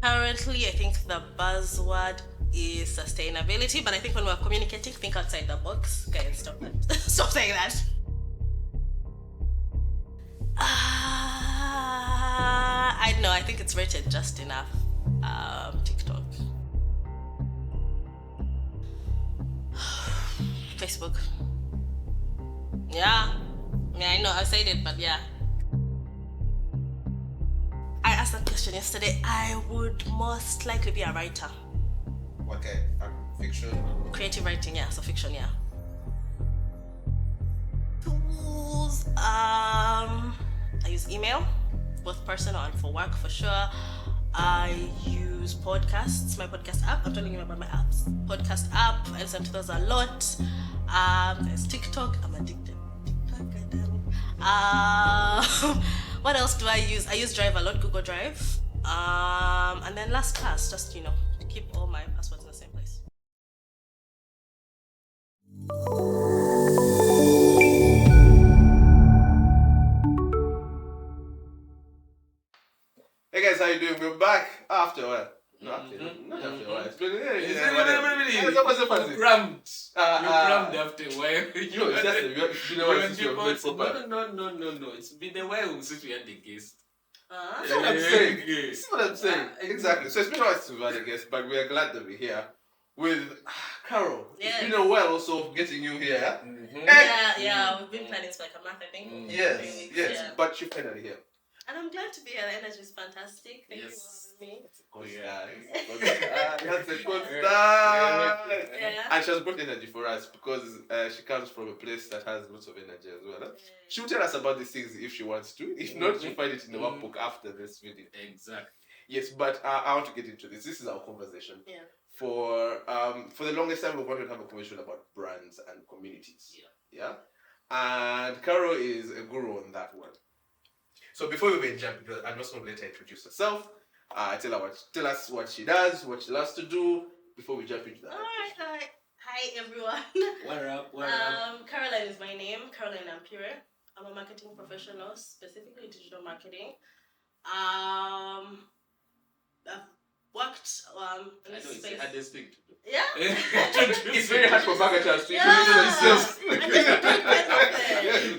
Currently, I think the buzzword is sustainability, but I think when we're communicating, think outside the box. Okay, stop that. Stop saying that. I know. I think it's rated just enough. TikTok, Facebook. Yeah. Yeah, I know. I said it, but yeah. I asked that question yesterday. I would most likely be a writer. Okay, fiction. Creative writing, yeah. So fiction, yeah. Tools. I use email, both personal and for work for sure. I use podcasts, my podcast app. I'm telling you about my apps. Podcast app. I listen to those a lot. There's TikTok. I'm addicted. TikTok, goddamn. What else do I use? I use Drive a lot, Google Drive. And then LastPass, just to keep all my passwords in the same place. Hey guys, how you doing? We're back after a while. Not after a while. It's been crammed. Crammed after a while. It's been a while since you've been proper. No. It's been a while since we had the guest. That's what I'm saying. This is what I'm saying. Exactly. So it's been a while since we've had a guest, but we are glad that we're here with Carol. Yes. It's been a while also of getting you here. Yeah. We've been planning for like a month, I think. Yes. Yeah. But you're finally here. And I'm glad to be here. The energy is fantastic. Thank you for having me. That's a good start. Yeah. And she has brought energy for us because she comes from a place that has lots of energy as well. She'll tell us about these things if she wants to. If not, she'll find it in the workbook after this video. Exactly. Yes, but I want to get into this. This is our conversation. Yeah. For the longest time, we wanted to have a conversation about brands and communities. Yeah. And Carol is a guru on that one. So before we even jump, I'm just going to let her introduce herself. Tell us what she does, what she loves to do before we jump into that. All right. Hi everyone. What up? Caroline is my name. Caroline Ampaire. I'm a marketing professional, specifically digital marketing. I've worked in this space. It's hardest thing to do. Yeah. It's very hard for marketers to Yeah. introduce themselves. And then you do quite often.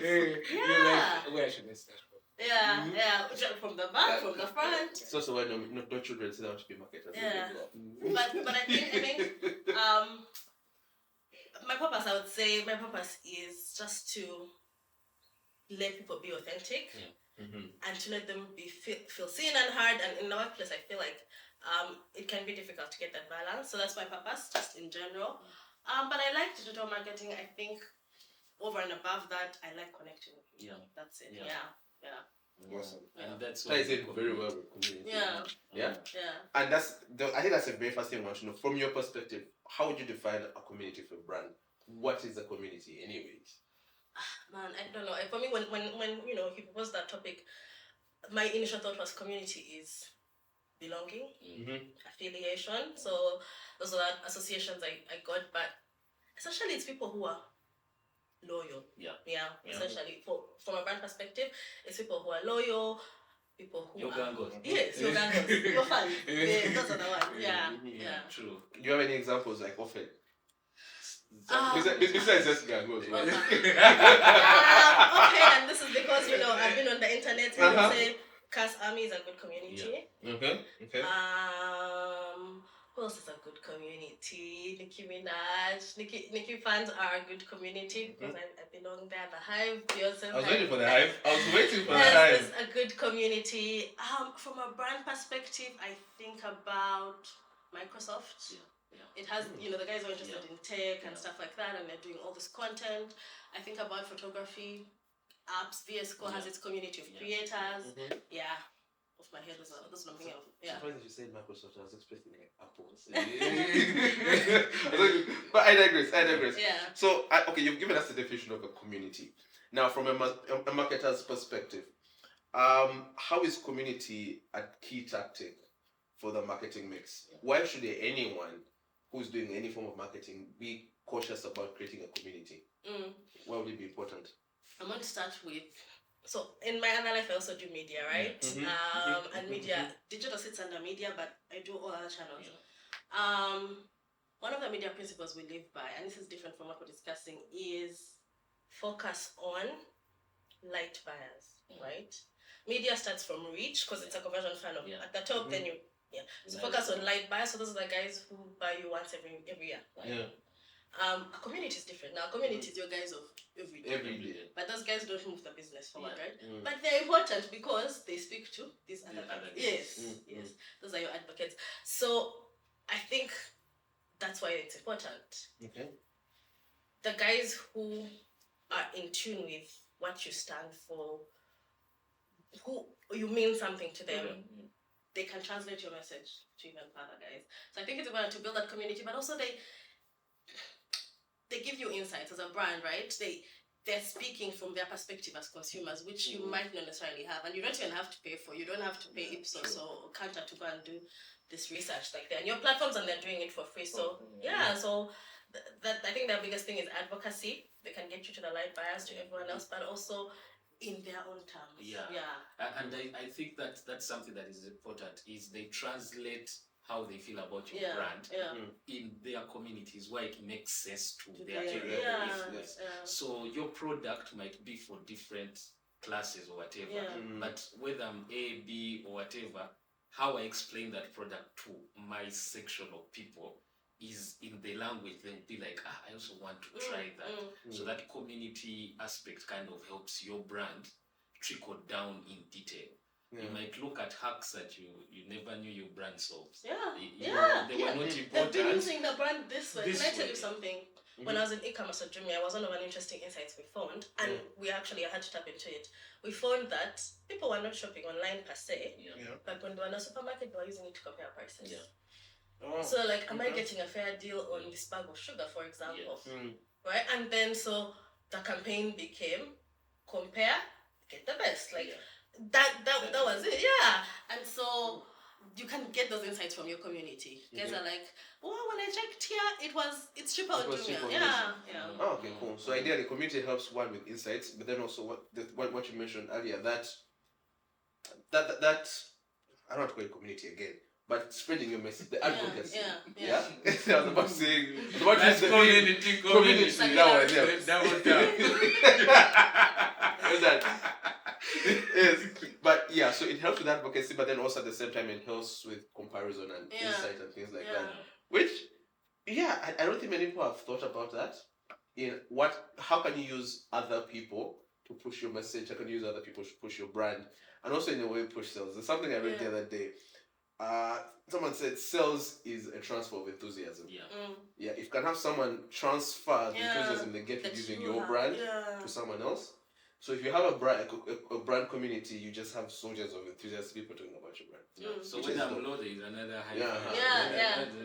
You're like, where should I start from? Yeah. From the back, from the front. It's also why no children sit down to be marketers. Yeah. But I think my purpose is just to let people be authentic and to let them feel seen and heard. And in the workplace, I feel like it can be difficult to get that balance. So that's my purpose, just in general. But I like digital marketing. I think over and above that, I like connecting with people. That's it. Yeah. Awesome. And that's Ties in very well with community. Yeah. And I think that's a very fascinating one to know. From your perspective, how would you define a community for a brand? What is a community, anyways? Man, I don't know. For me, when he proposed that topic, my initial thought was community is belonging, affiliation. So those are the associations I got, but essentially it's people who are loyal. Essentially, from a brand perspective, it's people who are loyal, people who Your gangos. Yes, your gangos. Your fans. Yeah, those are the ones. Yeah. True. Do you have any examples like often? Besides just gangos, right? Okay, and this is because I've been on the internet and they say Cass Army is a good community. Okay. Who else is a good community? Nicki Minaj. Nicki fans are a good community because I belong there. The Hive, Beyonce. I was waiting for the Hive. It's a good community. From a brand perspective, I think about Microsoft. It has, the guys are interested in tech and stuff like that, and they're doing all this content. I think about photography, apps. VS Code has its community of creators. Off my head, that's what I'm thinking of. Surprised that you said Microsoft. I was expecting like Apple. But I digress. Yeah. So, you've given us the definition of a community. Now, from a marketer's perspective, how is community a key tactic for the marketing mix? Why should anyone who's doing any form of marketing be cautious about creating a community? Why would it be important? I'm going to start with, so in my other life I also do media, right? And media, digital sits under media, but I I do all other channels. Yeah. One of the media principles we live by, and this is different from what we're discussing, is focus on light buyers, right? Media starts from reach because it's a conversion funnel. At the top, then you so focus on light buyers. So those are the guys who buy you once every year. Right? A community is different. Now, a community is your guys of every day. But those guys don't move the business forward, right? But they're important because they speak to these other guys. Yes. Those are your advocates. So I think that's why it's important. Okay. The guys who are in tune with what you stand for, who you mean something to them, they can translate your message to even further guys. So I think it's important to build that community, but also they give you insights as a brand, right? They're speaking from their perspective as consumers, which you might not necessarily have, and you don't even have to pay for. You don't have to pay Ipsos or Kantar to go and do this research. Like, they're on your platforms and they're doing it for free. So so that I think the biggest thing is advocacy. They can get you to the light buyers, to everyone else, but also in their own terms. And I think that's something that is important, is they translate how they feel about your brand in their communities, where it makes sense to their area. So your product might be for different classes or whatever, but whether I'm A, B, or whatever, how I explain that product to my section of people is in the language. They'll be like, I also want to try that. So that community aspect kind of helps your brand trickle down in detail. You might look at hacks that you never knew your brand solves. They were not important. They've been using the brand this way. Can I tell you something? When I was in eCommerce at Jumia, I was one of an interesting insights we found, and we actually had to tap into it. We found that people were not shopping online per se, but when they were in a supermarket, they were using it to compare prices. So, like, am I getting a fair deal on this bag of sugar, for example? Right? And then so the campaign became compare, get the best. Like, that was it, And so you can get those insights from your community. Guys are like, well, when I checked here, it's cheaper on Jumia. Oh, okay, cool. So ideally, community helps one with insights, but then also what you mentioned earlier, that I don't want to call it community again, but spreading your message, the advocacy. I was about to say, community. Yes, but so it helps with advocacy, but then also at the same time it helps with comparison and insight and things like that. Which, I don't think many people have thought about that. How can you use other people to push your message? How can you use other people to push your brand? And also in a way push sales. There's something I read the other day. Someone said sales is a transfer of enthusiasm. If you can have someone transfer the enthusiasm they get using your brand to someone else. So if you have a brand community, you just have soldiers of enthusiastic people talking about your brand. So when I'm low, there is another high.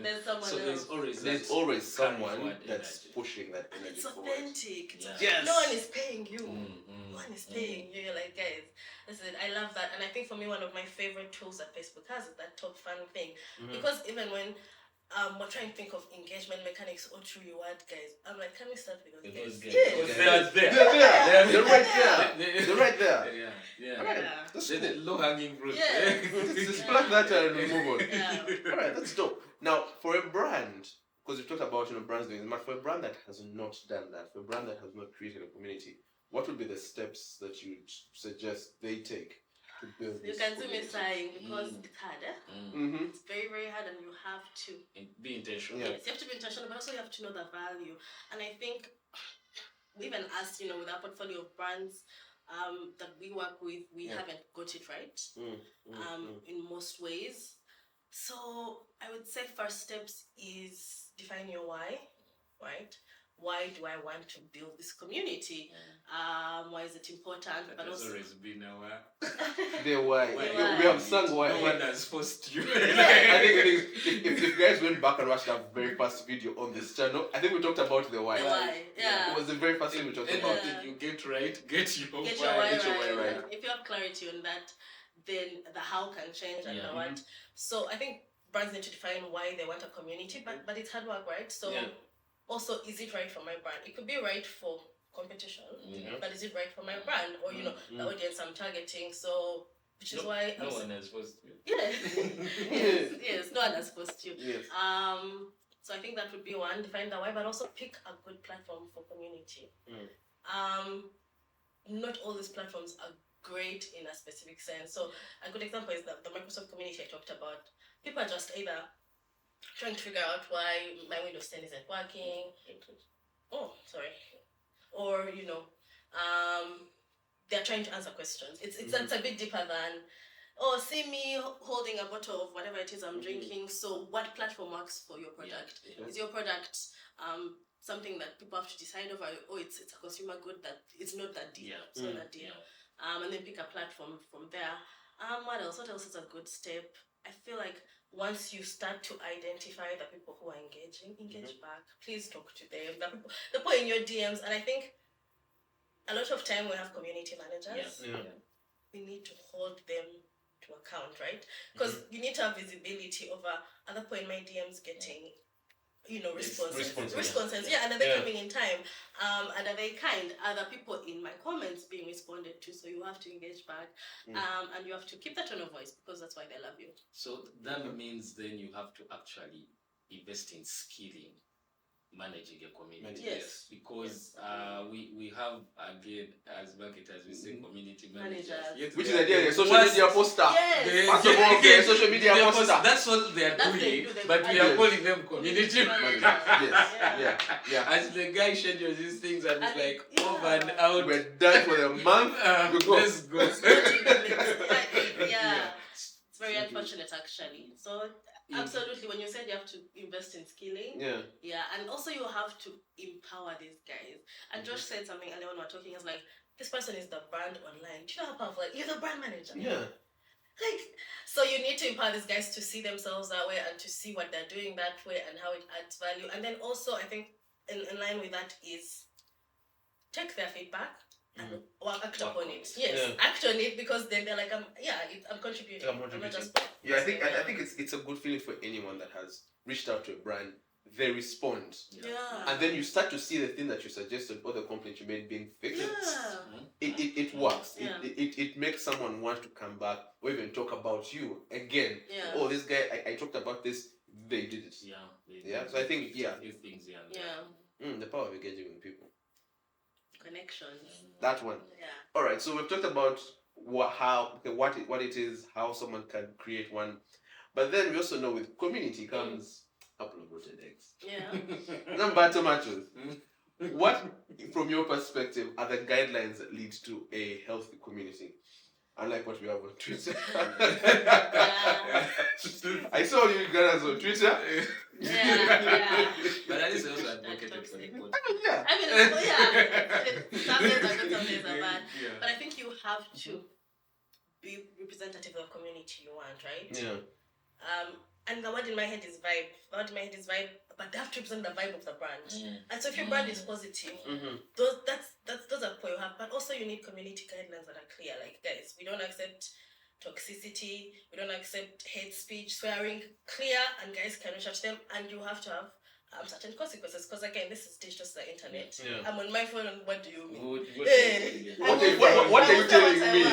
There's someone so else. There's always someone that's pushing that energy. It's forward. authentic. No one is paying you. No one is paying you. You're like, guys, listen, I love that. And I think for me, one of my favorite tools that Facebook has is that top fan thing. Because even when we're trying to think of engagement mechanics or to reward guys, I'm like, can we start with those guys? They're there. They're right there. They're right there. Alright, that's cool. The low-hanging fruit. Just plug that and move on. Alright, that's dope. Now, for a brand, because you talked about brands doing this, for a brand that has not done that, for a brand that has not created a community, what would be the steps that you suggest they take to build this? You can see me sighing because it's hard. It's very, very hard, and you have to be intentional. Yes, you have to be intentional, but also you have to know the value. And I think even us, with our portfolio of brands that we work with, we haven't got it right in most ways. So I would say first steps is define your why, right? Why do I want to build this community? Why is it important? But also always been our the why. We have sung why. No one has forced you. I think if you guys went back and watched our very first video on this channel, I think we talked about the why. The why, It was the very first thing we talked about. You get right, get your why right. If you have clarity on that, then the how can change and the what. So I think brands need to define why they want a community, but it's hard work, right? So also, is it right for my brand? It could be right for competition, but is it right for my brand? Or, the audience I'm targeting? So, which is why... No one has supposed to. Yes. No, one has supposed to. Yes. So I think that would be one, define the why, but also pick a good platform for community. Not all these platforms are great in a specific sense. So a good example is the Microsoft community I talked about. People are just either trying to figure out why my Windows 10 isn't working. Oh, sorry. Or, they're trying to answer questions. It's a bit deeper than, see me holding a bottle of whatever it is I'm drinking. So what platform works for your product? Yeah. Is your product something that people have to decide over? It's a consumer good that it's not that deep. Yeah. It's not that deep. Yeah. And then pick a platform from there. What else? What else is a good step? I feel like once you start to identify the people who are engage back. Please talk to them. The people in your DMs, and I think a lot of time we have community managers. Yeah. We need to hold them to account, right? Because you need to have visibility over other people in my DMs getting, responses. Yeah, and are they coming in time? And are they kind? Are the people in my comments being responded to? So you have to engage back, and you have to keep that tone of voice because that's why they love you. So that means then you have to actually invest in skilling managing a community. Yes. Because we have, again, as marketers, we say community managers. Which is again a social media poster. Yes. First of all, a social media poster. That's what they are doing, but we are calling them community managers. Yes. Yeah. As the guy schedules these things and it's like over and out. We're done for the month. Let's go. Yeah. It's very unfortunate actually. So absolutely, when you said you have to invest in skilling, and also you have to empower these guys. And Josh said something earlier when we were talking, is like, this person is the brand online. Do you know how powerful? You're the brand manager. Yeah. So you need to empower these guys to see themselves that way and to see what they're doing that way and how it adds value. And then also, I think in line with that is take their feedback and act upon it. Yes, act on it, because then they're like, I'm contributing. I'm not just. I think it's a good feeling for anyone that has reached out to a brand. They respond, and then you start to see the thing that you suggested or the complaint you made being fixed. It works. It makes someone want to come back or even talk about you again. Oh, this guy, I talked about this. They did it. So I think things. The power of engaging with people. Connections. That one. All right. So we've talked about what it is, how someone can create one, but then we also know with community comes apple of rotten eggs. Number tomatoes. What, from your perspective, are the guidelines that lead to a healthy community? Unlike what we have on Twitter. I saw you guys on Twitter. But that is also advocated for the code. Some days are good, some days are bad. But I think you have to be representative of the community you want, right? And the word in my head is vibe. But they have to represent the vibe of the brand. And so if your brand is positive, those are for you have. But also you need community guidelines that are clear. Like, guys, we don't accept toxicity, we don't accept hate speech, swearing, clear, and guys can reach out to them, and you have to have certain consequences, because again, this is digital, the internet. I'm on my phone, and what do you mean? What are you telling me?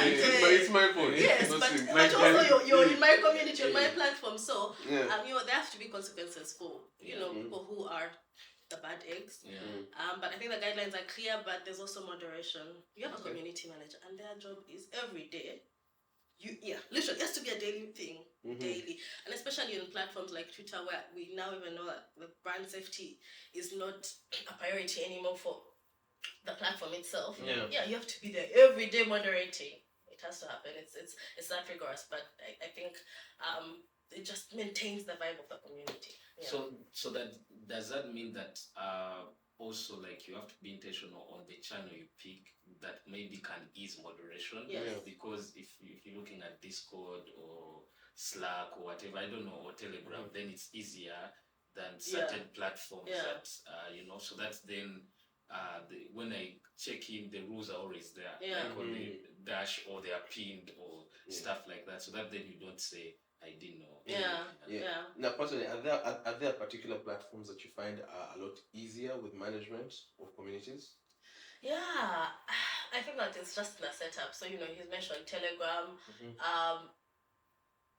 It's my phone. Yes, but also you're in my community, on my platform, so there have to be consequences for people who are the bad eggs. But I think the guidelines are clear, but there's also moderation. You have a community manager, and their job is every day. Literally, it has to be a daily thing, daily. And especially on platforms like Twitter, where we now even know that the brand safety is not a priority anymore for the platform itself. You have to be there every day moderating. It has to happen. It's that rigorous, but I think it just maintains the vibe of the community. So that does that mean that also, like, you have to be intentional on the channel you pick that maybe can ease moderation? Because if you're looking at Discord or Slack or whatever, I don't know, or Telegram, then it's easier than certain platforms that so that's then when I check in, the rules are always there, like on the dash, or they are pinned or stuff like that, so that then you don't say, I didn't know. Now, personally, are there particular platforms that you find are a lot easier with management of communities? I think that it's just the setup. So he's mentioned Telegram.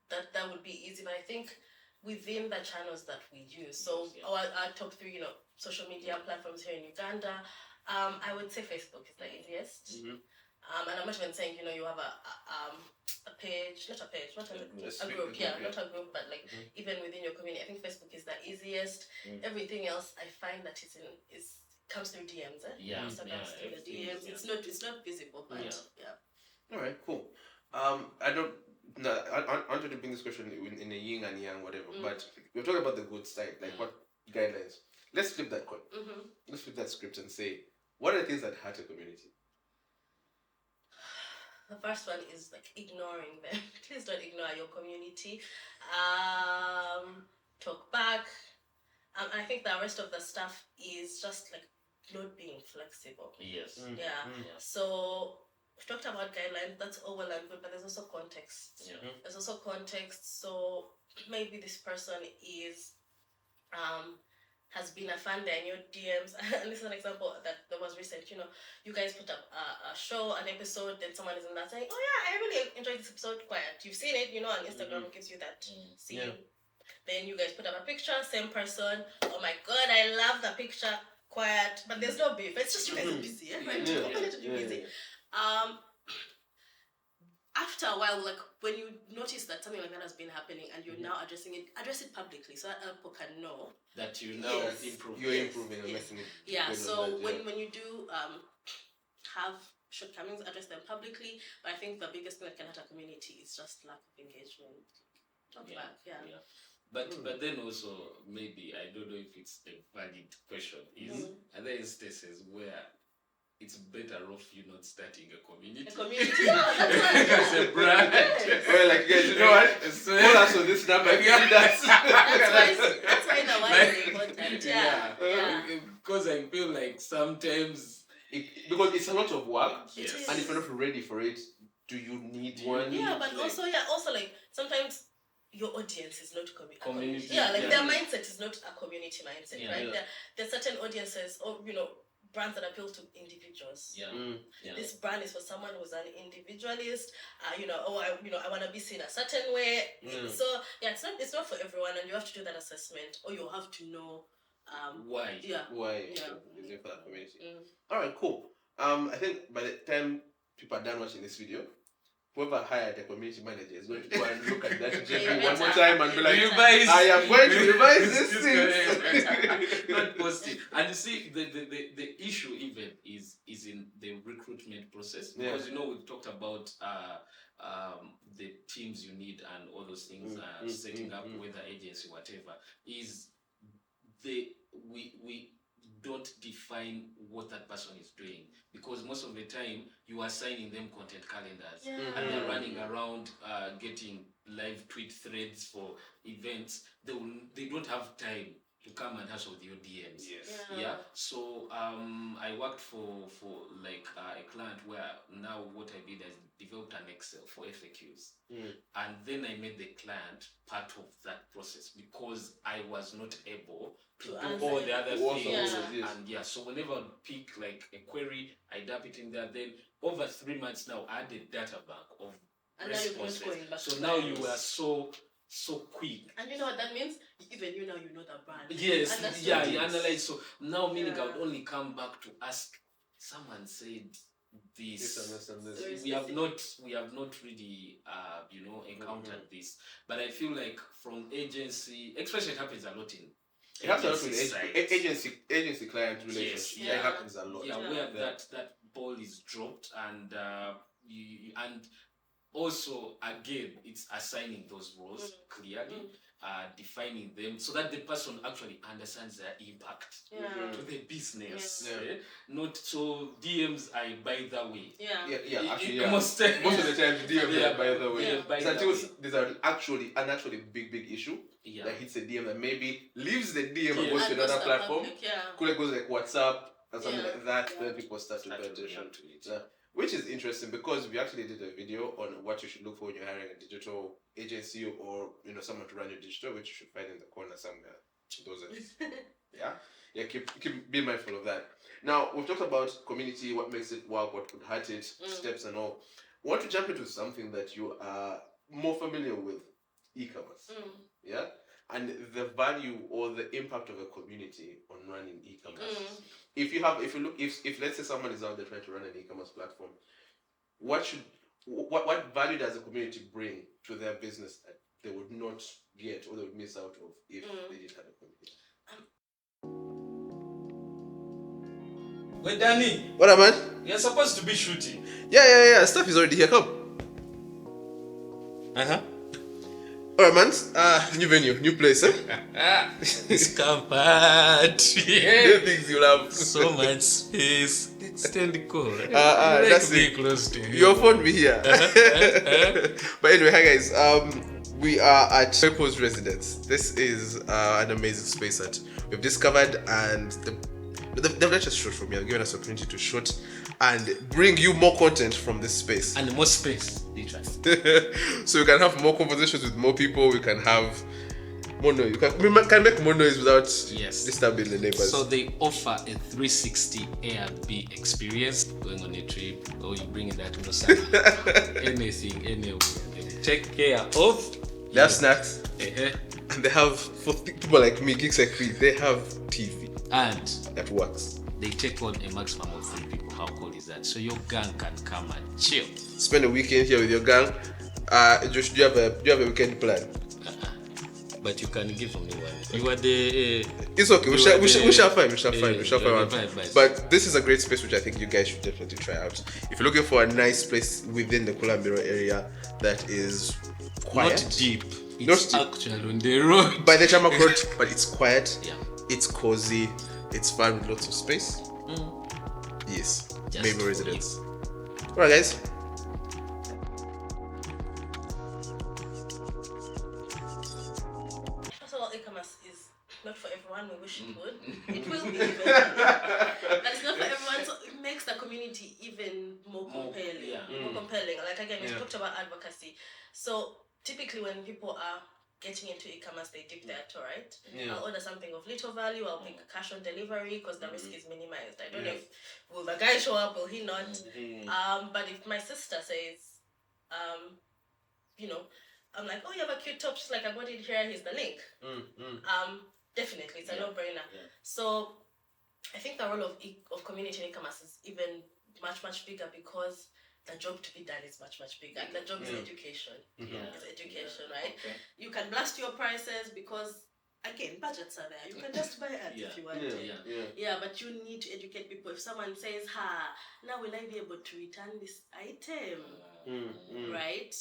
That would be easy, but I think within the channels that we use. So our top 3, social media platforms here in Uganda, I would say Facebook is the easiest. And I'm not even saying, you have a page, not a page, what is it? A group, not a group, but like even within your community, I think Facebook is the easiest. Everything else, I find that comes through DMs. Instagram through the DMs. It's not visible, but All right, cool. I wanted to bring this question in a yin and yang, whatever. But we're talking about the good side, like what guidelines. Let's flip that coin. Let's flip that script and say, what are the things that hurt a community? The first one is like ignoring them. Please don't ignore your community. Talk back. And I think the rest of the stuff is just like not being flexible. Yes. So we've talked about guidelines. That's all well and good, but there's also context. There's also context. So maybe this person has been a fan there in your DMs. And this is an example that was recent. You guys put up a show, an episode, then someone is in that saying, oh yeah, I really enjoyed this episode, quiet. You've seen it, and Instagram gives you that scene. Then you guys put up a picture, same person, oh my god, I love the picture, quiet. But there's no beef. It's just you guys are busy. Busy. After a while, like when you notice that something like that has been happening and you're now addressing it, address it publicly so that other people can know that you're now improving. You're improving and making it. So when you do have shortcomings, address them publicly. But I think the biggest thing that can hurt a community is just lack of engagement. Talk back. But then also maybe I don't know if it's a valid question. Are there instances where it's better off you not starting a community? As a brand. Well, like guys, you know what? Call us on this number. That's why the why is important. Because I feel like sometimes because it's a lot of work. Yes. And if you're not ready for it, do you need one? Yeah, but also like sometimes your audience is not community. Their mindset is not a community mindset, right? There are certain audiences or brands that appeal to individuals. This brand is for someone who's an individualist. I want to be seen a certain way. So it's not for everyone, and you have to do that assessment, or you have to know why. Why is it for that community? All right, cool. I think by the time people are done watching this video, whoever hired a community manager is going to go and look at that JP one more time and be like, I am going to revise this thing. Not positive. And you see, the issue even is in the recruitment process. Because we've talked about the teams you need and all those things, setting up whether agency, whatever, is we don't define what that person is doing, because most of the time you are assigning them content calendars and they're running around getting live tweet threads for events. They don't have time to come and hassle with your DMs. So I worked for like a client where now what I did is developed an Excel for FAQs, and then I made the client part of that process because I was not able to do all the other things. And so whenever I pick like a query, I dump it in there. Then over 3 months now, I had a data bank of responses. So now you were so quick. And you know what that means? Even you know the brand. Yes, you analyze. So now meaning I would only come back to ask, someone said this. We have not really encountered this. But I feel like from agency, especially it happens a lot in it happens a lot with agency client relationship. It happens a lot. Where that ball is dropped, and and also again it's assigning those roles clearly, defining them so that the person actually understands their impact to the business. Not so DMs are by the way. Actually, most of the time DMs are by the way. There's an actually big issue that hits a DM that maybe leaves the DM and goes to another platform. Could goes like WhatsApp and something like that. Then people start to pay attention to it. Which is interesting because we actually did a video on what you should look for when you're hiring a digital agency or someone to run your digital, which you should find in the corner somewhere. Keep be mindful of that. Now we've talked about community, what makes it work, what could hurt it, steps and all. I want to jump into something that you are more familiar with, e-commerce. and the value or the impact of a community on running e-commerce. If let's say someone is out there trying to run an e-commerce platform, what value does the community bring to their business that they would not get or they would miss out of if they didn't have a community? Wait, Danny. What up, man? You're supposed to be shooting. Yeah. Stuff is already here. Come. Alright, man. New venue, new place, eh? It's covered. New things you'll have. So much space. Extend the cord. That's it. Close to you. Your phone be here. But anyway, hi guys. We are at Purpose Residence. This is an amazing space that we've discovered, and they've let us shoot from here. They've given us opportunity to shoot and bring you more content from this space. And more space, literally. So we can have more conversations with more people. We can have more noise. We can make more noise without disturbing the neighbors. So they offer a 360 Airbnb experience, going on a trip, or you bring it that anything, anywhere. Take care of. They have snacks. And they have, for people like me, geeks like me, they have TV. And that works. They take on a maximum of 3 people. How cool is that? So your gang can come and chill. Spend a weekend here with your gang. Josh, do you have a weekend plan? But you can give me one. You are the. It's okay. We shall find one. But this is a great space which I think you guys should definitely try out. If you're looking for a nice place within the Kulambiro area that is quiet, not deep. It's actually on the road. By the Chamak Road, but it's quiet. Yeah. It's cozy. It's fun with lots of space. Yes. Maybe residence. Alright, guys. First of all, e-commerce is not for everyone. We wish it would. It will be even. But it's not for everyone, so it makes the community even more compelling. More compelling. Like again, we talked about advocacy. So typically when people are getting into e-commerce, they dip their toe, right? I'll order something of little value, I'll make cash on delivery because the risk is minimized. I don't know if will the guy show up, will he not? But if my sister says, I'm like, oh, you have a cute top, she's like, I got it here, here's the link. Definitely, it's a no-brainer. So I think the role of community in e-commerce is even much, much bigger because the job to be done is much, much bigger. The job is education. It's education, right? Okay. You can blast your prices because, again, budgets are there. You can just buy ads if you want to. But you need to educate people. If someone says, now will I be able to return this item? Right?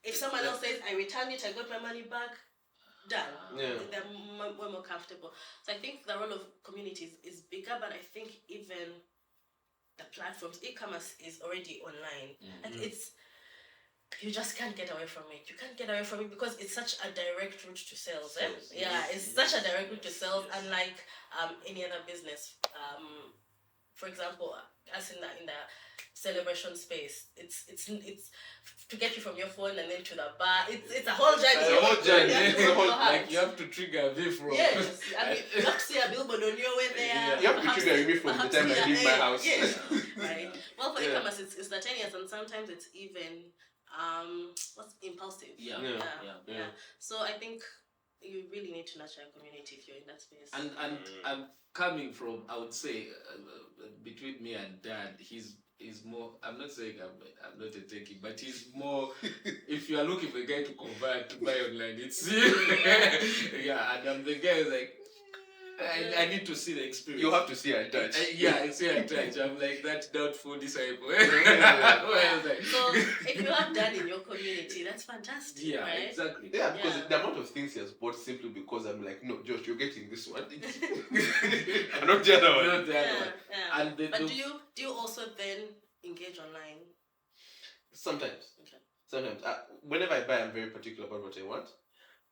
If someone else says, I returned it, I got my money back, done. They're more comfortable. So I think the role of communities is bigger, but I think even the platforms, e-commerce is already online. Like you just can't get away from it. You can't get away from it because it's such a direct route to sales. It's such a direct route to sales, unlike any other business. For example, us in the celebration space, it's to get you from your phone and then to the bar. It's a whole journey. Like you have to trigger a bit from. Yes, I mean you have to see a billboard on your way there. You have to trigger a bit from the time I leave my house. Right. Well, for e-commerce, it's instantaneous, and sometimes it's even impulsive. So I think you really need to nurture a community if you're in that space. And I'm coming from, I would say, between me and Dad, he's more, I'm not saying I'm not a techie, but he's more, if you are looking for a guy to convert to buy online, it's and I'm the guy who's like, I need to see the experience. You have to see and touch. See and touch. I'm like that doubtful disciple. So if you have done in your community, that's fantastic. Right? Exactly. Yeah, because the amount of things he has bought simply because I'm like, no, Josh, you're getting this one. I'm not the other one. Not the other one. And but do you also then engage online? Sometimes. Okay. Sometimes. Whenever I buy, I'm very particular about what I want.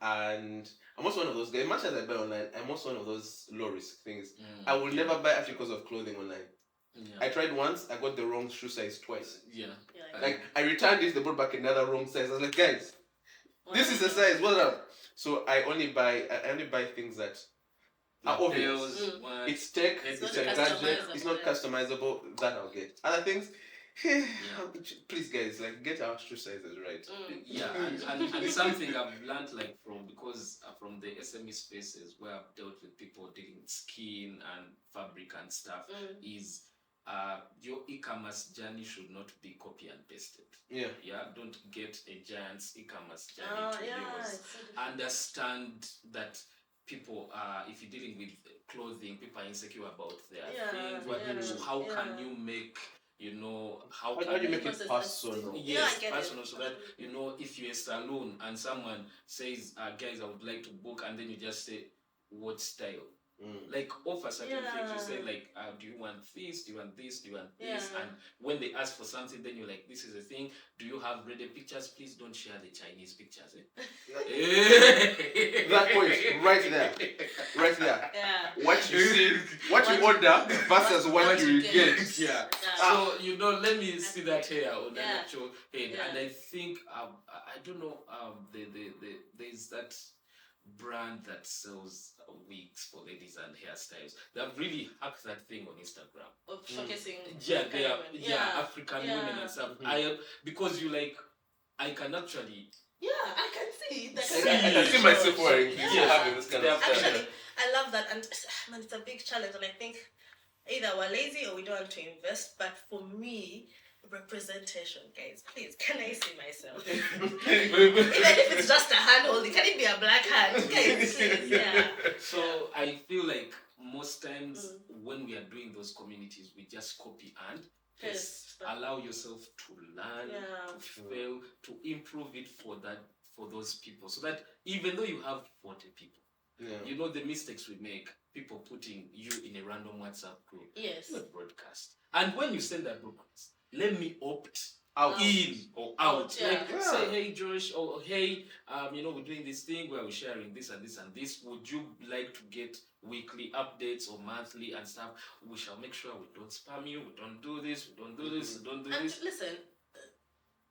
And I'm also one of those guys, much as I buy online, I'm also one of those low risk things. I will never buy articles of clothing online. I tried once, I got the wrong shoe size twice. Like I returned it, they brought back another wrong size. I was like, guys, this is the size, what up? So I only buy things that are obvious. It's tech, it's a gadget, it's not customizable, that I'll get. Other things, Please, guys, like get our shoe sizes right. Yeah, and something I've learned like from the SME spaces where I've dealt with people dealing with skin and fabric and stuff is your e-commerce journey should not be copy and pasted. Yeah. Don't get a giant's e-commerce journey to yours. Understand that people if you're dealing with clothing, people are insecure about their things. So how can you make how do you make it personal? Yes, personal, so that if you're a salon and someone says, guys, I would like to book, and then you just say, what style? Like offer certain things. You say like, do you want this? Do you want this? Do you want this? And when they ask for something, then you're like, this is a thing. Do you have ready pictures? Please don't share the Chinese pictures. That point, right there. What you see, what you order versus what you get. So let me see that here on the actual head, and I think I don't know. There's that brand that sells wigs for ladies and hairstyles. They've really hacked that thing on Instagram of showcasing African women and stuff. Because I can actually I can see I can see myself wearing having this kind of stuff. Actually, I love that, and man, it's a big challenge, and I think either we're lazy or we don't want to invest. But for me, representation, guys, please, can I see myself? Even if it's just a hand holding, can it be a black hand? Guys, please, So I feel like most times when we are doing those communities, we just copy and allow yourself to learn, to fail, to improve it for those people, so that even though you have 40 people, the mistakes we make, people putting you in a random WhatsApp group, not broadcast. And when you send that broadcast, let me opt in or out. Say, hey Josh, or hey, we're doing this thing where we're sharing this and this and this. Would you like to get weekly updates or monthly and stuff? We shall make sure we don't spam you, we don't do this, we don't do this, we don't do this. And listen,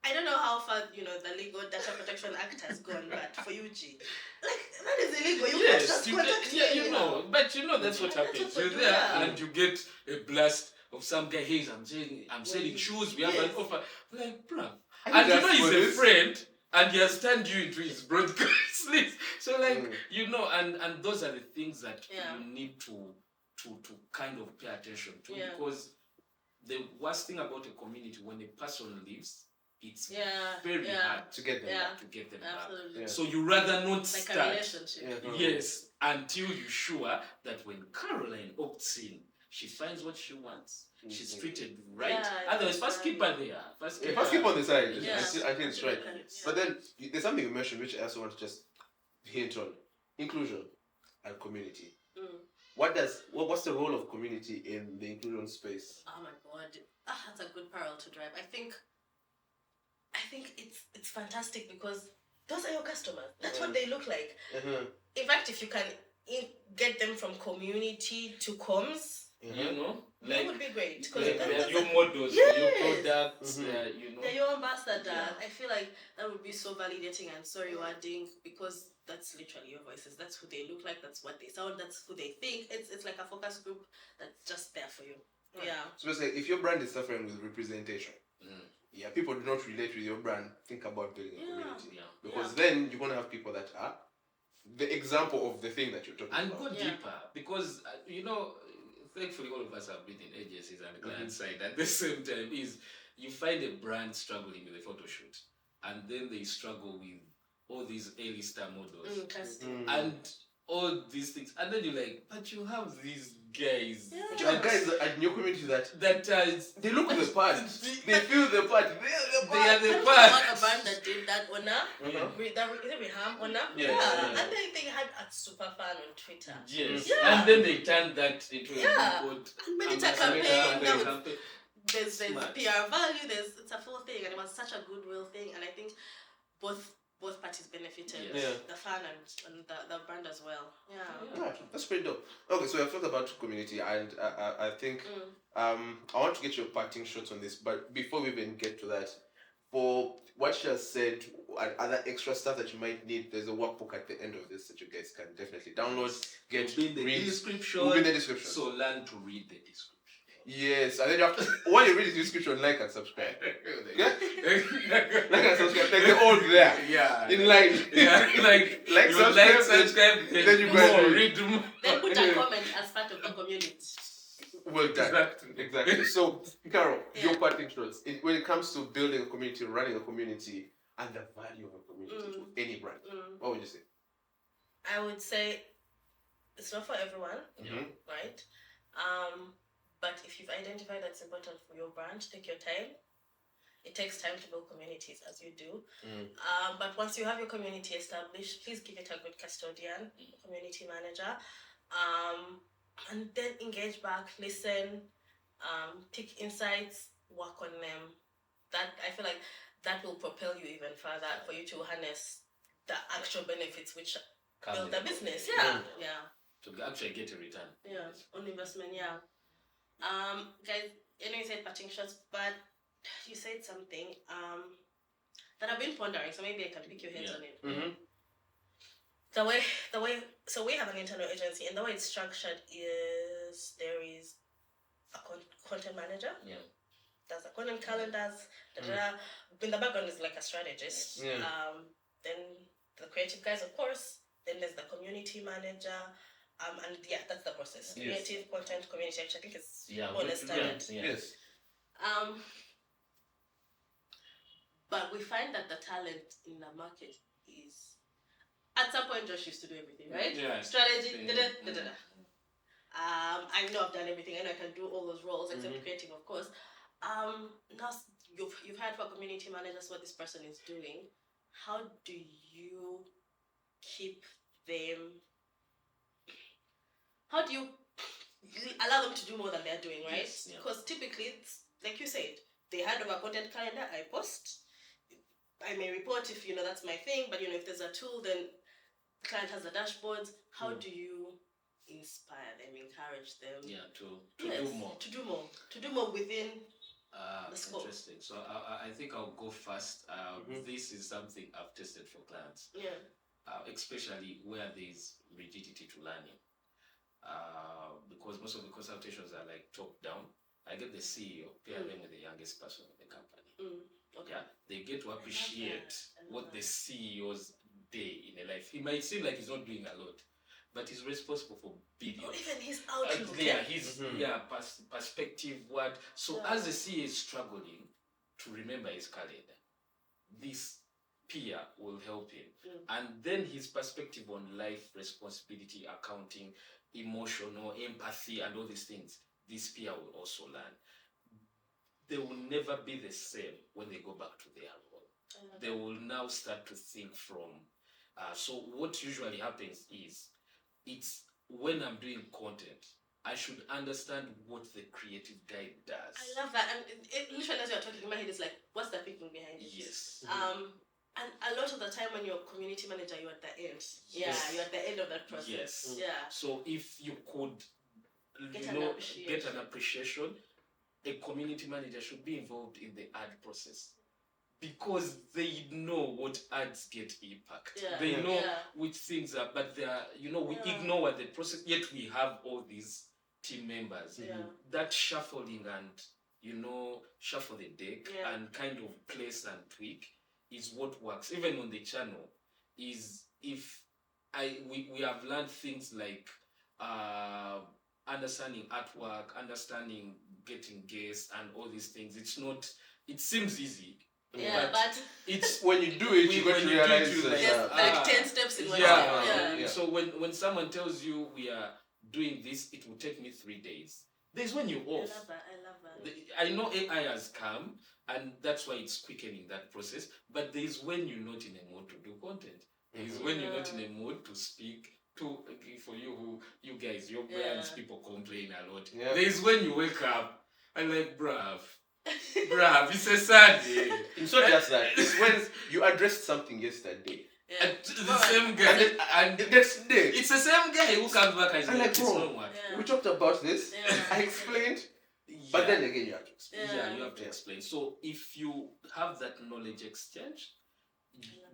I don't know how far the Legal Data Protection Act has gone, but for you, G, that is illegal. You can't just contact me. But that's what happens. You're there and you get a blast of some guy. Hey, I'm selling shoes. We have an offer. Like, bruh. And he's a friend, and he has turned you into his broadcast list. So and those are the things that you need to kind of pay attention to, because the worst thing about a community, when a person leaves, it's very hard to get them back. So you rather not start a relationship. Yes, until you're sure that when Caroline opts in, she finds what she wants. She's treated right. Otherwise, first keep her there. First keep on the side. I think it's right. But then there's something you mentioned which I also want to just hint on: inclusion and community. What's the role of community in the inclusion space? Oh my god, that's a good parallel to drive. I think it's fantastic because those are your customers. That's what they look like. In fact, if you can get them from community to comms, that would be great. Because they're your models, your products, they're your ambassador. I feel like that would be so validating and so rewarding, because that's literally your voices. That's who they look like. That's what they sound. That's who they think. It's like a focus group that's just there for you. So basically, if your brand is suffering with representation, people do not relate with your brand, think about building a community. Because then you're going to have people that are the example of the thing that you're talking about. And go deeper, because, thankfully all of us have been in agencies and client side. At the same time, is you find a brand struggling with a photo shoot, and then they struggle with all these A-lister models and all these things, and then you're like, but you have these guys. But you have guys at your community that they look the part, they feel the part, they are the part. A brand that did that is it Reham Ona? And then they had a super fan on Twitter. Yes. And then they turned that into a good campaign. There's PR value. It's a full thing, and it was such a goodwill thing. And I think both parties benefited. The fan and the brand as well. That's pretty dope. Okay, so we have talked about community, and I think I want to get your parting shots on this. But before we even get to that, for what she has said and other extra stuff that you might need, there's a workbook at the end of this that you guys can definitely download. Will be in the description. Will be in the description. So learn to read the description. Yes, and then you have to, when you read the description, like and subscribe. Yeah? Like and subscribe. Like they're all there. Yeah. In line. Yeah, like, subscribe, then you go and read. more. Then put a comment as part of the community. Well done. Exactly. So, Carol, your parting shots. When it comes to building a community, running a community, and the value of a community to any brand, what would you say? I would say it's not for everyone, right? But if you've identified that's important for your brand, take your time. It takes time to build communities, as you do. But once you have your community established, please give it a good custodian, community manager, and then engage back, listen, pick insights, work on them. That, I feel like that will propel you even further for you to harness the actual benefits which build the business. Yeah. To actually get a return. Yeah, on investment. Yeah. Guys, I know you said parting shots, but you said something that I've been pondering, so maybe I can pick your heads on it. So we have an internal agency, and the way it's structured is there is a content manager. Yeah. There's a content calendars. In the background is like a strategist. Then the creative guys, of course. Then there's the community manager. And that's the process. Creative, content, community, which I think is more or less standard. Yes. But we find that the talent in the market is, at some point Josh used to do everything, right? Yeah. Strategy, I know I've done everything. I know I can do all those roles except creative, of course. Now you've heard for community managers what this person is doing. How do you keep them? How do you allow them to do more than they're doing, right? Because typically, it's, like you said, they hand over content calendar, I post. I may report if, that's my thing, but, if there's a tool, then the client has the dashboards. How do you inspire them, encourage them? Yeah, to do more. To do more within the scope. Interesting. So I think I'll go first. This is something I've tested for clients. Yeah. Especially where there's rigidity to learning. Because most of the consultations are like top down. I get the CEO, pair them with the youngest person in the company. Okay. Yeah, they get to appreciate what the CEO's day in a life. He might seem like he's not doing a lot, but he's responsible for billions. Even his outlook. His perspective. So as the CEO is struggling to remember his calendar, this peer will help him, and then his perspective on life, responsibility, accounting, emotional empathy, and all these things, this peer will also learn. They will never be the same when they go back to their role. They will now start to think from. So what usually happens is, it's when I'm doing content, I should understand what the creative guy does. I love that, and it literally, as you're talking in my head, it's like, what's the thinking behind it? Yes. And a lot of the time when you're a community manager, you're at the end. Yeah, you're at the end of that process. Yes. Yeah. So if you could, get an appreciation, a community manager should be involved in the ad process, because they know what ads get impact. Yeah. They know which things are, but they are, we ignore the process, yet we have all these team members. That shuffling and, shuffle the deck and kind of place and tweak is what works. Even on the channel, is if we have learned things like understanding artwork, understanding getting guests, and all these things. It seems easy. Yeah, but it's when you do it, you're going to realize like 10 steps in one step. So when someone tells you we are doing this, it will take me 3 days. There's when you're off. I love that. I know AI has come, and that's why it's quickening that process. But there's when you're not in a mood to do content. There's when you're not in a mood to speak. For you guys, your brands, people complain a lot. There's when you wake up and like, bruv, it's a Sunday. It's not just that. It's when you addressed something yesterday. And the same guy. And the next day. It's the same guy who comes back and like, bro, we talked about this. I explained. But then again, you have to explain. You have to explain. So if you have that knowledge exchange,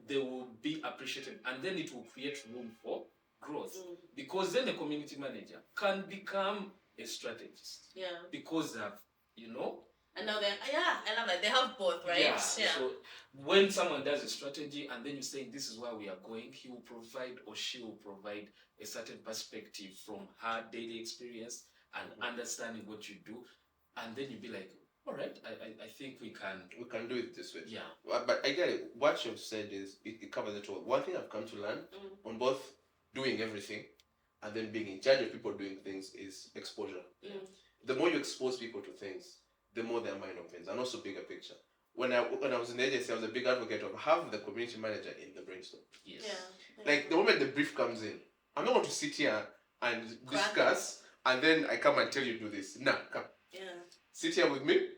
they will be appreciated. And then it will create room for growth. Because then a community manager can become a strategist. Yeah. Because and now I love that. They have both, right? Yeah. So when someone does a strategy and then you say this is where we are going, he will provide or she will provide a certain perspective from her daily experience and understanding what you do. And then you'll be like, all right, I think we can do it this way. Yeah. But I get it. What you've said is it covers it all. One thing I've come to learn on both doing everything and then being in charge of people doing things is exposure. The more you expose people to things, the more their mind opens, and also bigger picture. When I was in the agency, I was a big advocate of have the community manager in the brainstorm. Yes. Yeah. Like the moment the brief comes in, I'm not going to sit here and discuss, and then I come and tell you do this. Nah, come. Yeah. Sit here with me,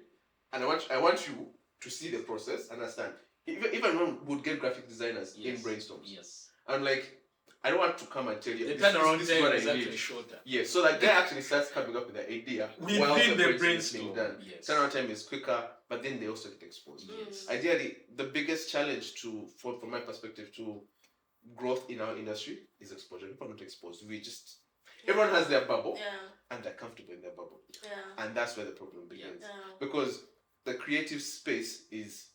and I want you to see the process, understand. Even when we would get graphic designers in brainstorms. Yes. I'm like, I don't want to come and tell you. The turnaround this time what is I actually need. shorter. Yes, so that guy actually starts coming up with the idea while the brainstorm is being done. Yes. Turnaround time is quicker, but then they also get exposed. Yes. Ideally, the biggest challenge from my perspective to growth in our industry is exposure. People are not exposed. Everyone has their bubble, and they're comfortable in their bubble. Yeah. And that's where the problem begins. Yeah. Because the creative space is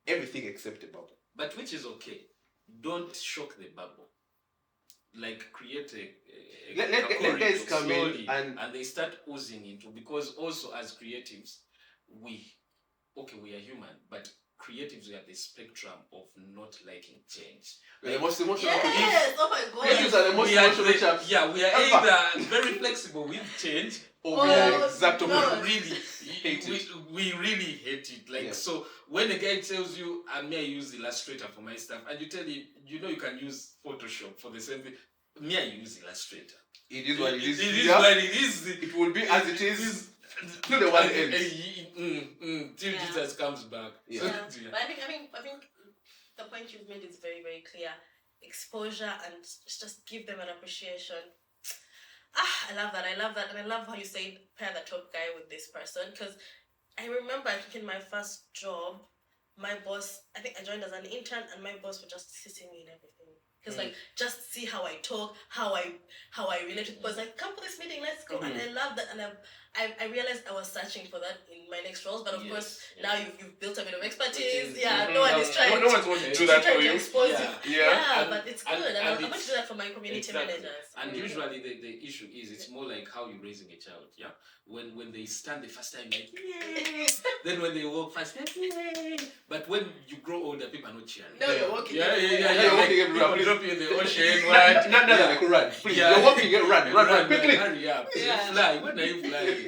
everything except a bubble. But which is okay. Don't shock the bubble. Like create let guys come slowly, in and they start oozing into, because also as creatives, we are human, but creatives we have the spectrum of not liking change. The most emotional Yes, oh my god. Creatives are the most emotional chaps. Yeah, we are either very flexible with change, or we are exact opposite. We really hate it. So when a guy tells you, I may use Illustrator for my stuff, and you tell him, you can use Photoshop for the same thing. Me, I use Illustrator. It is what it is. It is what it is. It will be as it is till the one ends. Till Jesus comes back. Yeah. But I think the point you've made is very, very clear. Exposure and just give them an appreciation. I love that. And I love how you say pair the top guy with this person, because I remember I think in my first job, my boss, I think I joined as an intern, and my boss would just sit me in everything. Because just see how I talk, how I relate to people. It's like, come for this meeting, let's go. And I love that. And I realized I was searching for that in my next roles, but of course now you've built a bit of expertise. No one is trying. No one's going to do that for you. Expose you. Yeah, but it's good. And I'm going to do that for my community managers. And usually the issue is it's more like how you're raising a child. Yeah, when they stand the first time, like yay. Then when they walk fast, yay. But when you grow older, people are not cheering. No, you're walking. Yeah. You're walking everywhere. People drop you in the ocean. Not like run. Please, you're walking. Run quickly. Hurry up. Fly. When are you flying?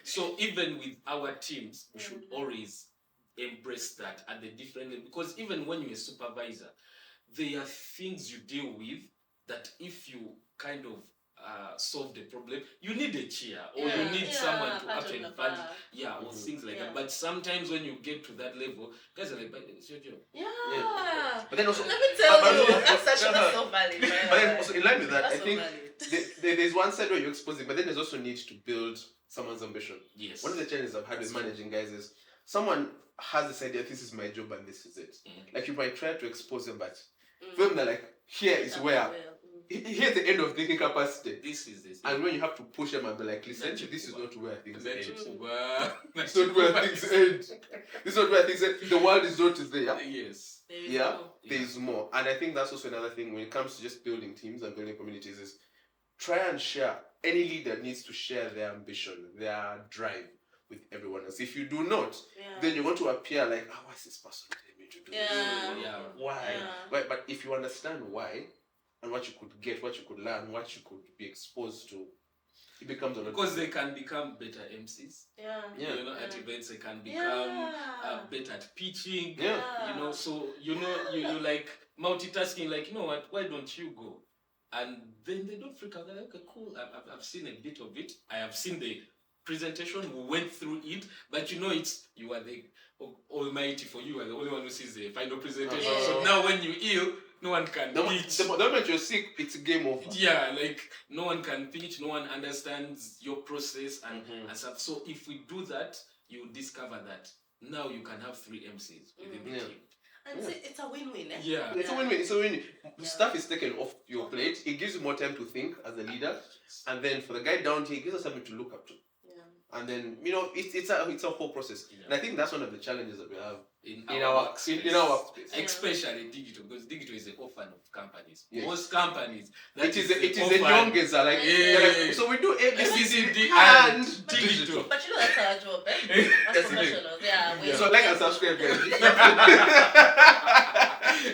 So even with our teams, we should always embrace that at the different level, because even when you're a supervisor, there are things you deal with that if you kind of solve the problem, you need a chair or you need someone to actually fund or things like that. But sometimes when you get to that level, guys are like, but it's your job. But then also, let me tell you, that's so valid. But then also in line with that, that's I think there's one side where you're exposing, but then there's also need to build someone's ambition. Yes. One of the challenges I've had with managing guys is someone has this idea, this is my job and this is it. Like you might try to expose them, but for them they're like, here is where. Here's the end of thinking capacity. This is this. And when you have to push them and be like, listen, this is not where things end. It's not where things end. This is not where things end. The world is not there. Yes. There is more. And I think that's also another thing when it comes to just building teams and building communities is try and share. Any leader needs to share their ambition, their drive with everyone else. If you do not, then you're going to appear like, what's this person telling me to do? Why? But if you understand why, and what you could get, what you could learn, what you could be exposed to, it becomes a lot. Because they can become better MCs. At events they can become better at pitching. So you like multitasking. Like, you know what? Why don't you go? And then they don't freak out. They're like, okay, cool. I've seen a bit of it. I have seen the presentation. We went through it, but you are the almighty. For you are the only one who sees the final presentation. So now when you ill, no one can pitch. The moment you're sick, it's game over. Yeah, like no one can pitch, no one understands your process and stuff. So if we do that, you discover that now you can have 3 MCs within the team. And it's a win-win, eh? Yeah. It's a win-win. It's a win-win. Stuff is taken off your plate. It gives you more time to think as a leader. And then for the guy down here, it gives us something to look up to. And then it's a whole process, and I think that's one of the challenges that we have in our workspace, especially digital, because digital is the orphan of companies. Yes. Most companies, it is the youngest are like, so we do ABCD and digital. But that's our job, eh? As professionals, So like and subscribe, guys.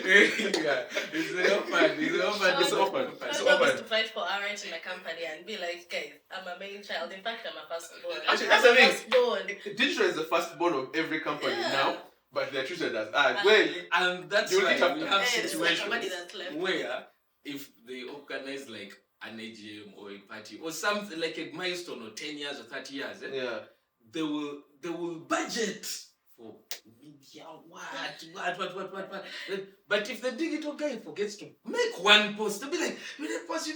It's the orphan. It's open to fight for our right in the company and be like, guys, I'm a main child. In fact, I'm a firstborn. Actually, that's the thing. Digital is the firstborn of every company now, but they're treated as and that's why we have situations like where if they organize like an AGM or a party or something like a milestone or 10 years or 30 years, they will budget for media, what. But if the digital guy forgets to make one post, they'll be like, you didn't post.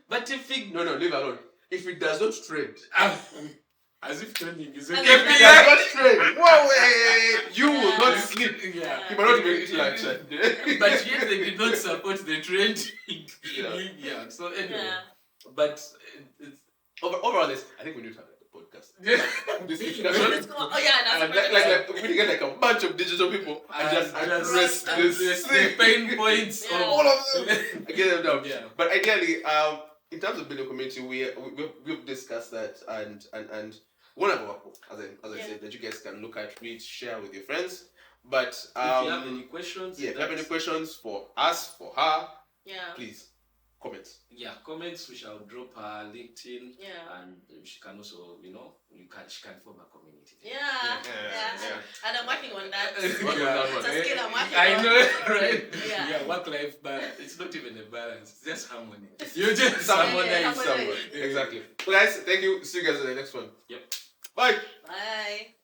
But if he... No, leave alone. If it does not trend. As if trending is okay. If it does not trend, you will not sleep. Yeah. You might not even eat lunch. But yet they did not support the trend. So anyway. But it's... Overall, I think we need to have a podcast. This discussion. Like we get like a bunch of digital people and just address the pain points of all of them. Get them down. Yeah. But ideally, in terms of building a community, we've discussed that and one of our, as I said, that you guys can look at, read, share with your friends. But if you have any questions, if you have any questions for us, for her, please comments. Comments. We shall drop her LinkedIn. And she can also, she can form a community. And I'm working on that. It's a skill I'm working on. I know, right? Work life, but it's not even a balance. It's just harmony. You just harmonize somewhere. Exactly. Well, guys, thank you. See you guys in the next one. Yep. Bye. Bye.